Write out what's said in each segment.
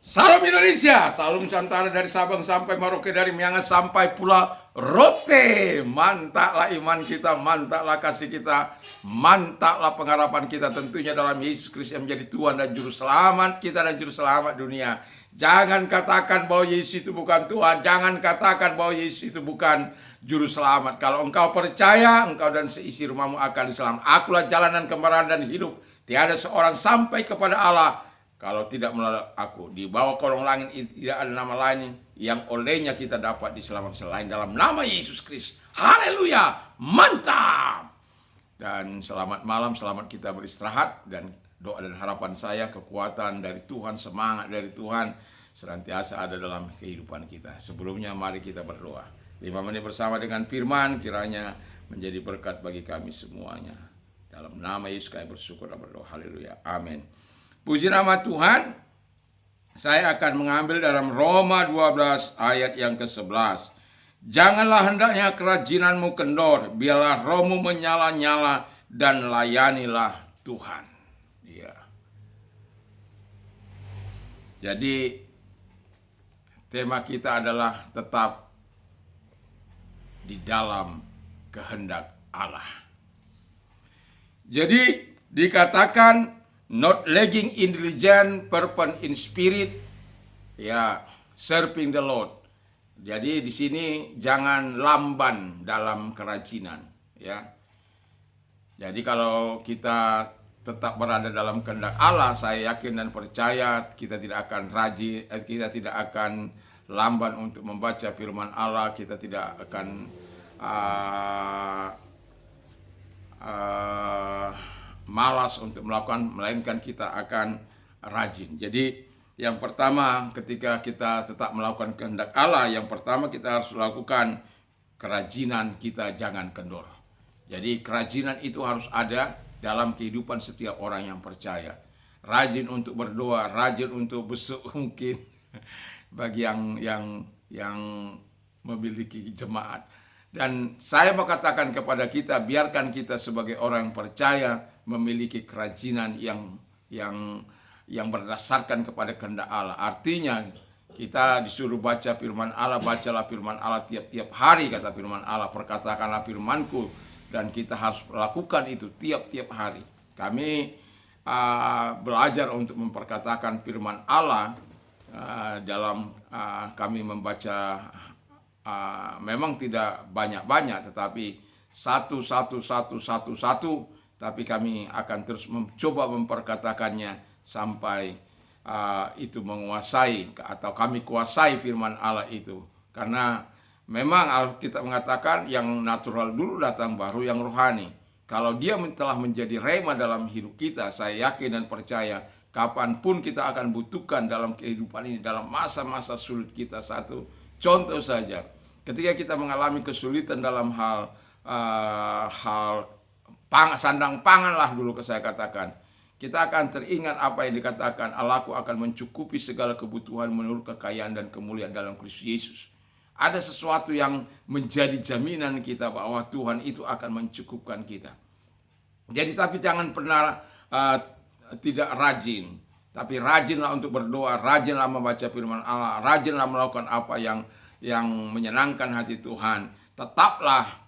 Salam Indonesia, salam Nusantara dari Sabang sampai Merauke, dari Miangas sampai Pulau Rote. Mantaplah iman kita, mantaplah kasih kita, mantaplah pengharapan kita tentunya dalam Yesus Kristus yang menjadi Tuhan dan Juru Selamat kita dan Juru Selamat dunia. Jangan katakan bahwa Yesus itu bukan Tuhan, jangan katakan bahwa Yesus itu bukan Juru Selamat. Kalau engkau percaya, engkau dan seisi rumahmu akan diselamatkan. Akulah jalan dan kebenaran dan hidup. Tiada seorang sampai kepada Allah kalau tidak melalui aku. Di bawah kolong langit itu tidak ada nama lain yang olehnya kita dapat diselamatkan selain dalam nama Yesus Kristus. Haleluya, mantap. Dan selamat malam, selamat kita beristirahat. Dan doa dan harapan saya, kekuatan dari Tuhan, semangat dari Tuhan senantiasa ada dalam kehidupan kita. Sebelumnya mari kita berdoa. 5 menit bersama dengan firman kiranya menjadi berkat bagi kami semuanya. Dalam nama Yesus kami bersyukur dan berdoa. Haleluya, amin. Puji nama Tuhan. Saya akan mengambil dalam Roma 12 ayat yang ke-11. Janganlah hendaknya kerajinanmu kendor, biarlah rohmu menyala-nyala dan layanilah Tuhan. Ya. Jadi tema kita adalah tetap di dalam kehendak Allah. Jadi dikatakan not lagging in religion, fervent in spirit, ya, serving the Lord. Jadi di sini jangan lamban dalam kerajinan, ya. Jadi kalau kita tetap berada dalam kehendak Allah, saya yakin dan percaya kita tidak akan rajin, kita tidak akan lamban untuk membaca firman Allah, kita tidak akan malas untuk melakukan, melainkan kita akan rajin. Jadi yang pertama ketika kita tetap melakukan kehendak Allah, yang pertama kita harus lakukan kerajinan kita jangan kendor. Jadi kerajinan itu harus ada dalam kehidupan setiap orang yang percaya. Rajin untuk berdoa, rajin untuk besuk mungkin bagi yang memiliki jemaat. Dan saya mau katakan kepada kita, biarkan kita sebagai orang yang percaya memiliki kerajinan yang berdasarkan kepada kehendak Allah. Artinya kita disuruh baca firman Allah, bacalah firman Allah tiap-tiap hari, kata firman Allah, perkatakanlah firmanku, dan kita harus lakukan itu tiap-tiap hari. Kami belajar untuk memperkatakan firman Allah dalam kami membaca. Memang tidak banyak-banyak, tetapi satu, tapi kami akan terus mencoba memperkatakannya sampai itu menguasai atau kami kuasai firman Allah itu. Karena memang Alkitab mengatakan yang natural dulu datang, baru yang rohani. Kalau dia telah menjadi rema dalam hidup kita, saya yakin dan percaya kapanpun kita akan butuhkan dalam kehidupan ini, dalam masa-masa sulit kita. Satu contoh saja, ketika kita mengalami kesulitan dalam hal sandang pangan lah dulu saya katakan, kita akan teringat apa yang dikatakan, Allahku akan mencukupi segala kebutuhan menurut kekayaan dan kemuliaan dalam Kristus Yesus. Ada sesuatu yang menjadi jaminan kita bahwa Tuhan itu akan mencukupkan kita. Jadi tapi jangan pernah tidak rajin, tapi rajinlah untuk berdoa, rajinlah membaca firman Allah, rajinlah melakukan apa yang menyenangkan hati Tuhan. Tetaplah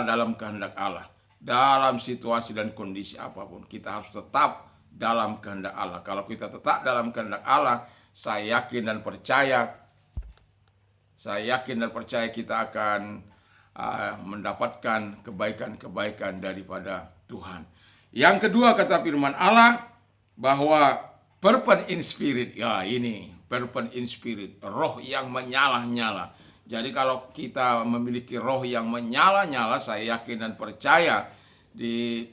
dalam kehendak Allah. Dalam situasi dan kondisi apapun, kita harus tetap dalam kehendak Allah. Kalau kita tetap dalam kehendak Allah, saya yakin dan percaya kita akan mendapatkan kebaikan-kebaikan daripada Tuhan. Yang kedua kata firman Allah bahwa fervent in spirit, ya ini fervent in spirit, roh yang menyala-nyala. Jadi kalau kita memiliki roh yang menyala-nyala, saya yakin dan percaya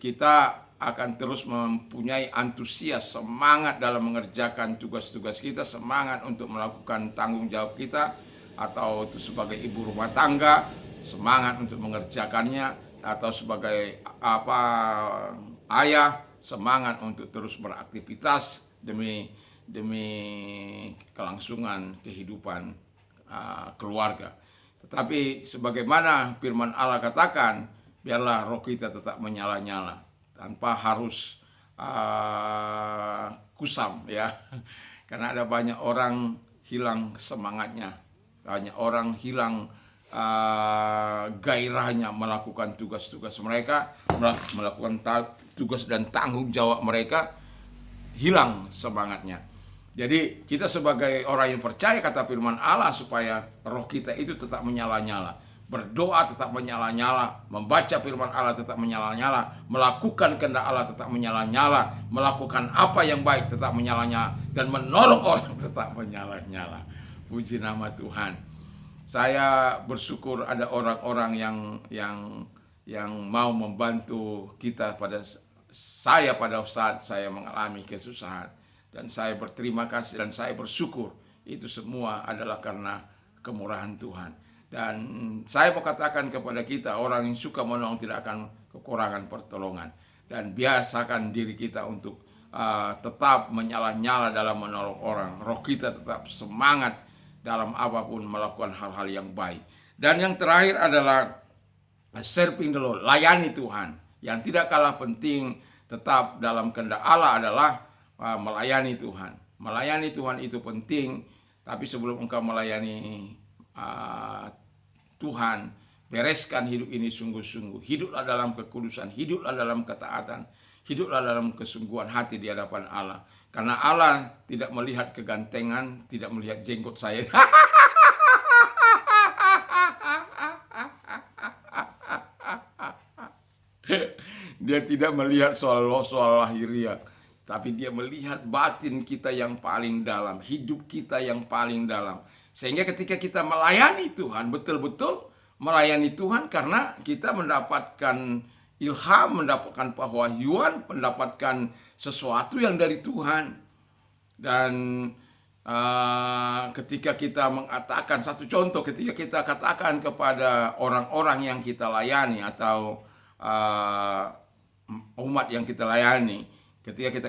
kita akan terus mempunyai antusias, semangat dalam mengerjakan tugas-tugas kita, semangat untuk melakukan tanggung jawab kita, atau itu sebagai ibu rumah tangga, semangat untuk mengerjakannya, atau sebagai ayah, semangat untuk terus beraktivitas demi kelangsungan kehidupan keluarga. Tetapi sebagaimana firman Allah katakan, biarlah roh kita tetap menyala-nyala tanpa harus kusam, ya. Karena ada banyak orang hilang semangatnya, banyak orang hilang gairahnya melakukan tugas-tugas mereka, melakukan tugas dan tanggung jawab mereka, hilang semangatnya. Jadi kita sebagai orang yang percaya kata firman Allah supaya roh kita itu tetap menyala-nyala, berdoa tetap menyala-nyala, membaca firman Allah tetap menyala-nyala, melakukan kehendak Allah tetap menyala-nyala, melakukan apa yang baik tetap menyala-nyala, dan menolong orang tetap menyala-nyala. Puji nama Tuhan. Saya bersyukur ada orang-orang yang mau membantu kita pada saat saya mengalami kesusahan. Dan saya berterima kasih dan saya bersyukur. Itu semua adalah karena kemurahan Tuhan. Dan saya mau katakan kepada kita, orang yang suka menolong tidak akan kekurangan pertolongan. Dan biasakan diri kita untuk tetap menyala-nyala dalam menolong orang. Roh kita tetap semangat dalam apapun melakukan hal-hal yang baik. Dan yang terakhir adalah serving the Lord, layani Tuhan. Yang tidak kalah penting tetap dalam kehendak Allah adalah melayani Tuhan. Melayani Tuhan itu penting, tapi sebelum engkau melayani Tuhan, bereskan hidup ini sungguh-sungguh. Hiduplah dalam kekudusan, hiduplah dalam ketaatan, hiduplah dalam kesungguhan hati di hadapan Allah. Karena Allah tidak melihat kegantengan, tidak melihat jenggot saya. Dia tidak melihat soal lahiriah, tapi dia melihat batin kita yang paling dalam, hidup kita yang paling dalam. Sehingga ketika kita melayani Tuhan, betul-betul melayani Tuhan karena kita mendapatkan ilham, mendapatkan pewahyuan, mendapatkan sesuatu yang dari Tuhan. Dan ketika kita mengatakan, satu contoh, ketika kita katakan kepada orang-orang yang kita layani atau umat yang kita layani, ketika kita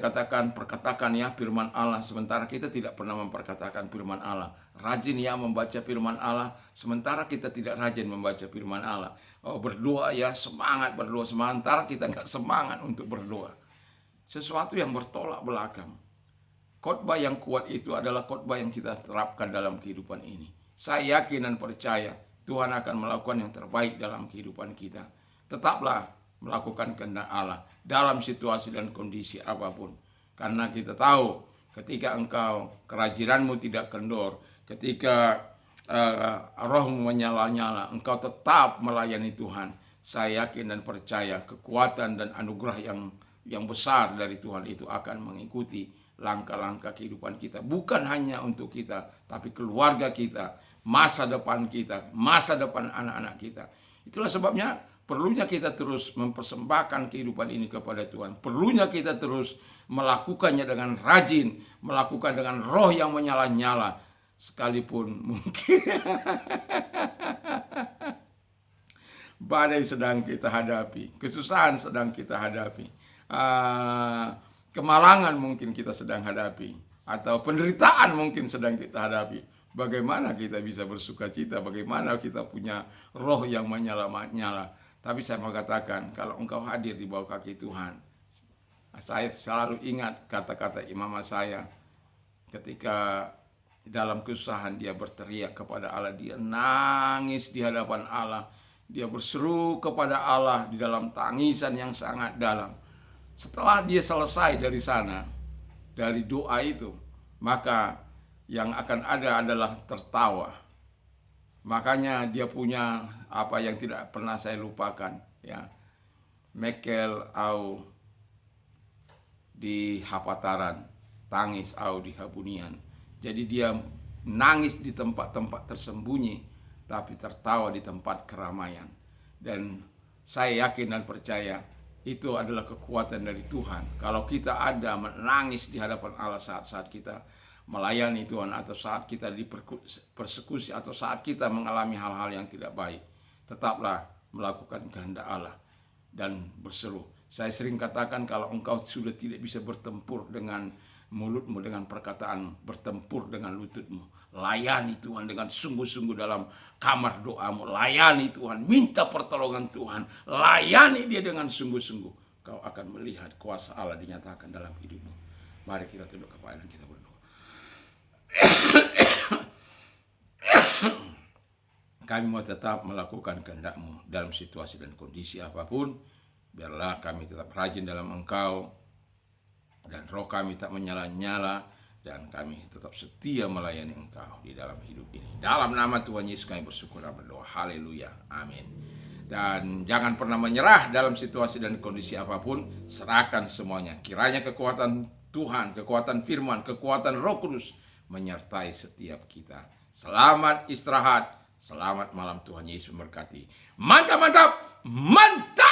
perkatakan ya firman Allah, sementara kita tidak pernah memperkatakan firman Allah. Rajin ya membaca firman Allah, sementara kita tidak rajin membaca firman Allah. Berdoa ya, semangat berdoa, sementara kita nggak semangat untuk berdoa. Sesuatu yang bertolak belakang. Khotbah yang kuat itu adalah khotbah yang kita terapkan dalam kehidupan ini. Saya yakin dan percaya Tuhan akan melakukan yang terbaik dalam kehidupan kita. Tetaplah melakukan kehendak Allah dalam situasi dan kondisi apapun. Karena kita tahu ketika engkau kerajiranmu tidak kendor, ketika rohmu menyala-nyala, engkau tetap melayani Tuhan. Saya yakin dan percaya kekuatan dan anugerah yang besar dari Tuhan itu akan mengikuti langkah-langkah kehidupan kita. Bukan hanya untuk kita, tapi keluarga kita, masa depan kita, masa depan anak-anak kita. Itulah sebabnya perlunya kita terus mempersembahkan kehidupan ini kepada Tuhan. Perlunya kita terus melakukannya dengan rajin, melakukan dengan roh yang menyala-nyala. Sekalipun mungkin badai sedang kita hadapi, kesusahan sedang kita hadapi, kemalangan mungkin kita sedang hadapi, atau penderitaan mungkin sedang kita hadapi. Bagaimana kita bisa bersuka cita? Bagaimana kita punya roh yang menyala-nyala? Tapi saya mau katakan, kalau engkau hadir di bawah kaki Tuhan, saya selalu ingat kata-kata imam saya ketika dalam kesusahan dia berteriak kepada Allah, dia nangis di hadapan Allah, dia berseru kepada Allah di dalam tangisan yang sangat dalam. Setelah dia selesai dari sana, dari doa itu, maka yang akan ada adalah tertawa. Makanya dia punya apa yang tidak pernah saya lupakan, ya. Mekel au di hapataran, tangis au di habunian. Jadi dia nangis di tempat-tempat tersembunyi, tapi tertawa di tempat keramaian. Dan saya yakin dan percaya itu adalah kekuatan dari Tuhan. Kalau kita ada menangis di hadapan Allah saat-saat kita melayani Tuhan, atau saat kita dipersekusi, atau saat kita mengalami hal-hal yang tidak baik, tetaplah melakukan kehendak Allah dan berseru. Saya sering katakan, kalau engkau sudah tidak bisa bertempur dengan mulutmu, dengan perkataan, bertempur dengan lututmu, layani Tuhan dengan sungguh-sungguh dalam kamar doamu. Layani Tuhan, minta pertolongan Tuhan, layani dia dengan sungguh-sungguh. Kau akan melihat kuasa Allah dinyatakan dalam hidupmu. Mari kita tunduk kepala dan kita berdoa. Kami mau tetap melakukan kehendak-Mu dalam situasi dan kondisi apapun. Biarlah kami tetap rajin dalam Engkau, dan roh kami tak menyala-nyala, dan kami tetap setia melayani Engkau di dalam hidup ini. Dalam nama Tuhan Yesus kami bersyukur dan berdoa. Haleluya. Amin. Dan jangan pernah menyerah dalam situasi dan kondisi apapun. Serahkan semuanya. Kiranya kekuatan Tuhan, kekuatan firman, kekuatan Roh Kudus menyertai setiap kita. Selamat istirahat. Selamat malam, Tuhan Yesus memberkati. Mantap, mantap, mantap.